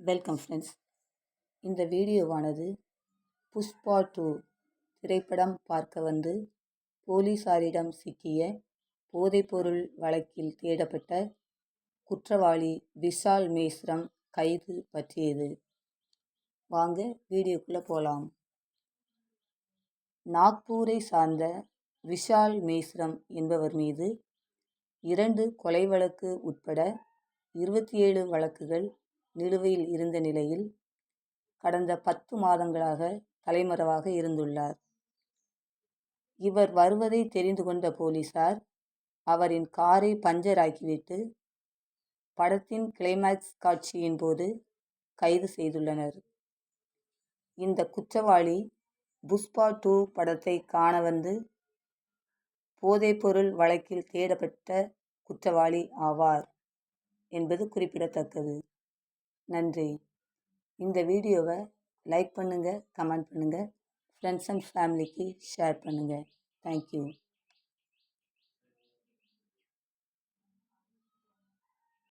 Welcome friends. இந்த வீடியோவானது புஷ்பா 2 திரைப்படம் பார்க்க வந்து போலீசாரிடம் சிக்கிய போதைப்பொருள் வழக்கில் தேடப்பட்ட குற்றவாளி விஷால் மேஸ்ரம் கைது பற்றியது. வாங்க வீடியோக்குள்ளே போகலாம். நாக்பூரை சார்ந்த விஷால் மேஸ்ரம் என்பவர் மீது 2 கொலை வழக்கு உட்பட 27 வழக்குகள் நிலுவையில் இருந்த நிலையில் கடந்த 10 மாதங்களாக தலைமறைவாக இருந்துள்ளார். இவர் வருவதை தெரிந்து கொண்ட போலீசார் அவரின் காரை பஞ்சர் ஆக்கிவிட்டு படத்தின் கிளைமாக்ஸ் காட்சியின் போது கைது செய்துள்ளனர். இந்த குற்றவாளி புஷ்பா 2 படத்தை காண வந்து போதைப்பொருள் வழக்கில் தேடப்பட்ட குற்றவாளி ஆவார் என்பது குறிப்பிடத்தக்கது. நன்றி. இந்த வீடியோவை லைக் பண்ணுங்கள், கமெண்ட் பண்ணுங்கள், ஃப்ரெண்ட்ஸ் அண்ட் ஃபேமிலிக்கு ஷேர் பண்ணுங்கள். தேங்க்யூ.